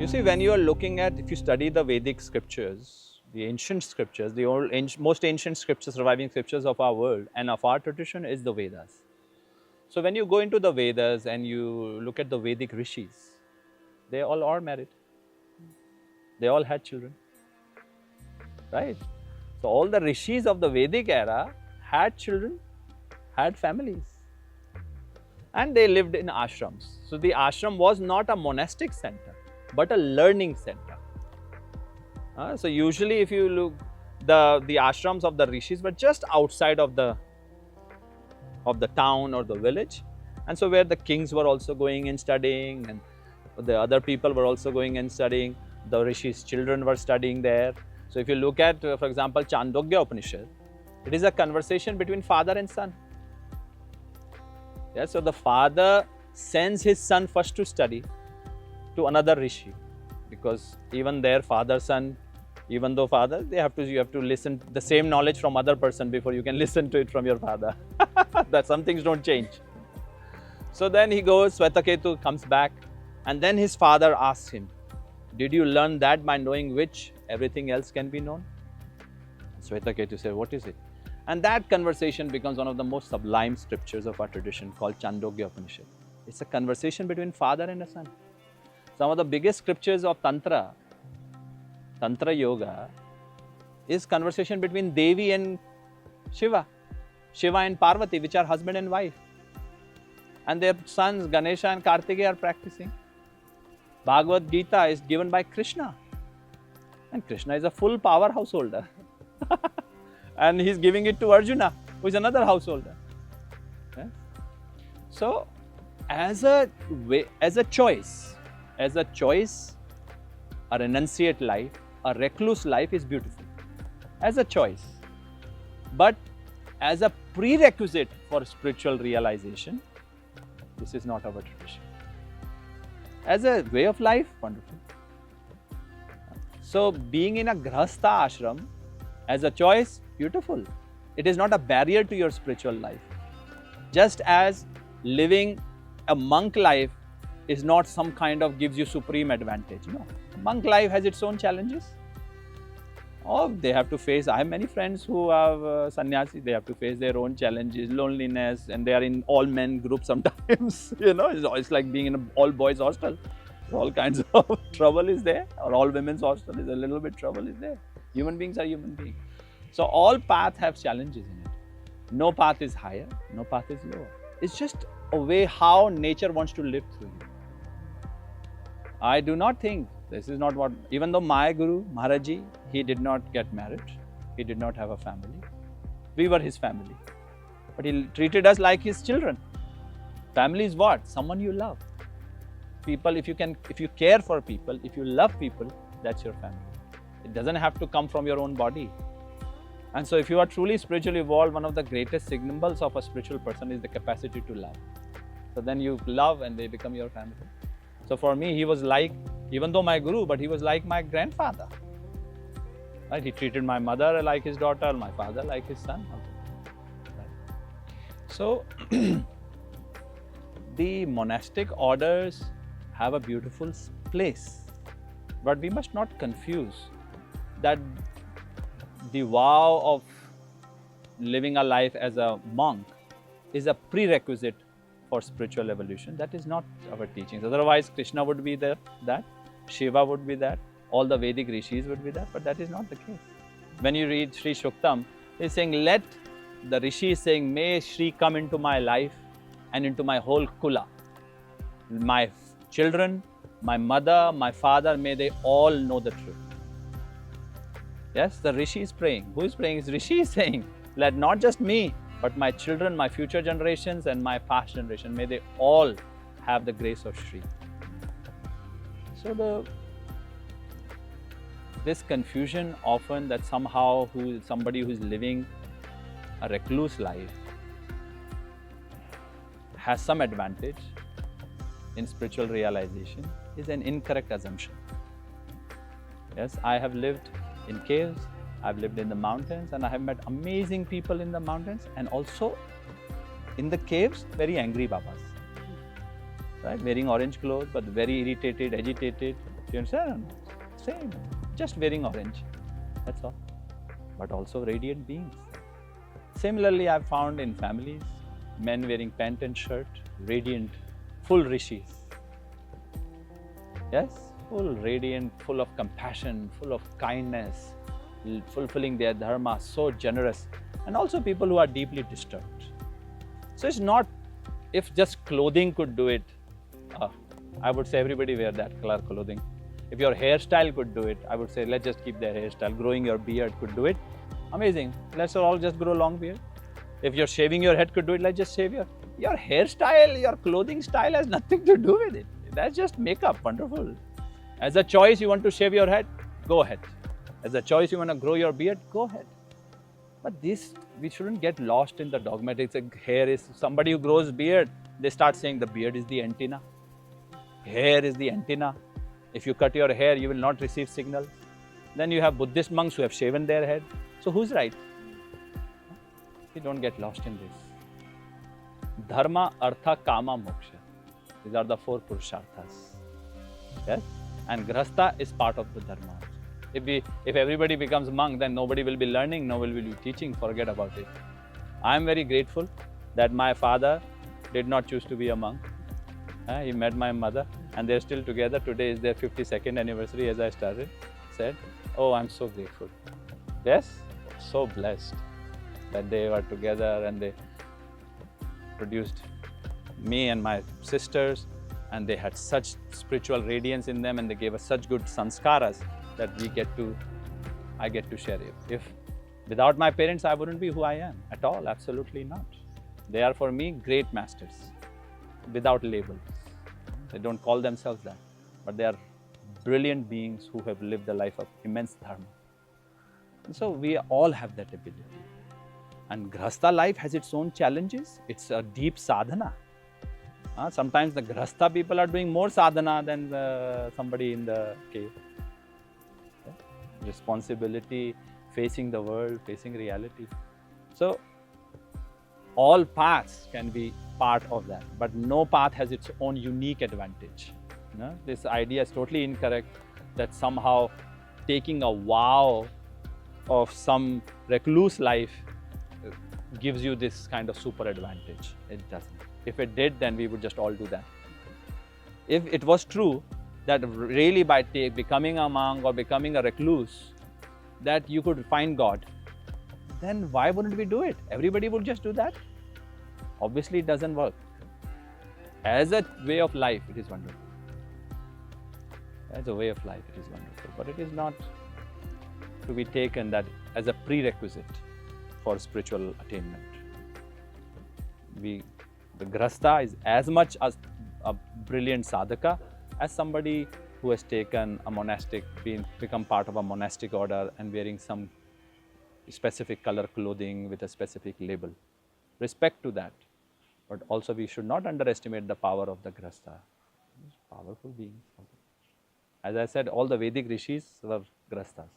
You see, when you are looking at, if you study the Vedic scriptures, the ancient scriptures, the most ancient scriptures, surviving scriptures of our world and of our tradition is the Vedas. So when you go into the Vedas and you look at the Vedic Rishis, they all are married. They all had children, right? So all the Rishis of the Vedic era had children, had families, and they lived in ashrams. So the ashram was not a monastic center, but a learning center. So usually if you look, the ashrams of the Rishis were just outside of the town or the village, and so where the kings were also going and studying, and the other people were also going and studying. The Rishis' children were studying there. So if you look at, for example, Chandogya Upanishad, it is a conversation between father and son. Yes, so the father sends his son first to study to another Rishi, because even their father, son, even though father, you have to listen the same knowledge from other person before you can listen to it from your father. That some things don't change. So then he goes, Swetaketu comes back, and then his father asks him, did you learn that by knowing which everything else can be known? Swetaketu said, what is it? And that conversation becomes one of the most sublime scriptures of our tradition, called Chandogya Upanishad. It's a conversation between father and a son. Some of the biggest scriptures of Tantra Yoga, is conversation between Devi and Shiva, Shiva and Parvati, which are husband and wife. And their sons Ganesha and Kartikeya are practicing. Bhagavad Gita is given by Krishna, and Krishna is a full power householder. And he's giving it to Arjuna, who is another householder. Yes? So, as a choice, a renunciate life, a recluse life is beautiful, as a choice. But as a prerequisite for spiritual realization, this is not our tradition. As a way of life, wonderful. So being in a Grhastha ashram as a choice, beautiful. It is not a barrier to your spiritual life. Just as living a monk life is not some kind of gives you supreme advantage. No. Monk life has its own challenges. Oh, they have to face, I have many friends who have sannyasi, they have to face their own challenges, loneliness, and they are in all men group sometimes. It's like being in an all boys hostel. All kinds of trouble is there, or all women's hostel is a little bit trouble is there. Human beings are human beings. So all paths have challenges in it. No path is higher, no path is lower. It's just a way how nature wants to live through you. I do not think this is not what, even though my Guru, Maharaji, he did not get married, he did not have a family. We were his family. But he treated us like his children. Family is what? Someone you love. People, if you care for people, if you love people, that's your family. It doesn't have to come from your own body. And so if you are truly spiritually evolved, one of the greatest symbols of a spiritual person is the capacity to love. So then you love and they become your family. So for me, he was like, even though my Guru, but he was like my grandfather. Right? He treated my mother like his daughter, my father like his son. Right? So the monastic orders have a beautiful place, but we must not confuse that the vow of living a life as a monk is a prerequisite for spiritual evolution. That is not our teachings. Otherwise, Krishna would be there, that, Shiva would be that, all the Vedic Rishis would be that, but that is not the case. When you read Sri Shuktam, he's saying, let the Rishi is saying, may Shri come into my life and into my whole kula. My children, my mother, my father, may they all know the truth. Yes, the Rishi is praying. Who is praying? Is Rishi is saying, let not just me, but my children, my future generations and my past generation, may they all have the grace of Shri. So this confusion often that somehow somebody who is living a recluse life has some advantage in spiritual realization is an incorrect assumption. Yes, I have lived in caves, I've lived in the mountains, and I have met amazing people in the mountains, and also in the caves, very angry Babas. Right? Wearing orange clothes, but very irritated, agitated, You understand? Same, just wearing orange, that's all. But also radiant beings. Similarly, I've found in families, men wearing pant and shirt, radiant, full rishis. Yes, full radiant, full of compassion, full of kindness, fulfilling their dharma, so generous. And also people who are deeply disturbed. So it's not, if just clothing could do it, I would say everybody wear that color clothing. If your hairstyle could do it, I would say let's just keep their hairstyle. Growing your beard could do it. Amazing. Let's all just grow long beard. If you're shaving your head could do it, let's just shave your hairstyle, your clothing style has nothing to do with it. That's just makeup. Wonderful. As a choice, you want to shave your head, go ahead. As a choice, you want to grow your beard, go ahead. But this, we shouldn't get lost in the dogmatics. Hair is, somebody who grows beard, they start saying the beard is the antenna. Hair is the antenna. If you cut your hair, you will not receive signals. Then you have Buddhist monks who have shaven their head. So who's right? You don't get lost in this. Dharma, Artha, Kama, Moksha. These are the 4 Purusharthas. Yes? And Grhastha is part of the Dharma. If everybody becomes monk, then nobody will be learning, nobody will be teaching, forget about it. I am very grateful that my father did not choose to be a monk. He met my mother and they're still together. Today is their 52nd anniversary as I said. Oh, I'm so grateful. Yes, so blessed that they were together and they produced me and my sisters, and they had such spiritual radiance in them and they gave us such good sanskaras that I get to share it. If without my parents, I wouldn't be who I am at all, absolutely not. They are for me great masters, without labels. They don't call themselves that, but they are brilliant beings who have lived a life of immense dharma. And so we all have that ability. And Grhastha life has its own challenges. It's a deep sadhana. Sometimes the Grhastha people are doing more sadhana than somebody in the cave. Yeah? Responsibility, facing the world, facing reality. So all paths can be part of that, but no path has its own unique advantage. This idea is totally incorrect that somehow taking a vow of some recluse life gives you this kind of super advantage. It doesn't. If it did, then we would just all do that. If it was true that really by becoming a monk or becoming a recluse, that you could find God, then why wouldn't we do it? Everybody would just do that. Obviously, it doesn't work. As a way of life, it is wonderful. As a way of life, it is wonderful. But it is not to be taken that as a prerequisite for spiritual attainment. The Grhastha is as much as a brilliant sadhaka as somebody who has taken a monastic, become part of a monastic order and wearing some specific color clothing with a specific label. Respect to that. But also we should not underestimate the power of the Grhastha. Powerful beings. As I said, all the Vedic Rishis were Grhasthas.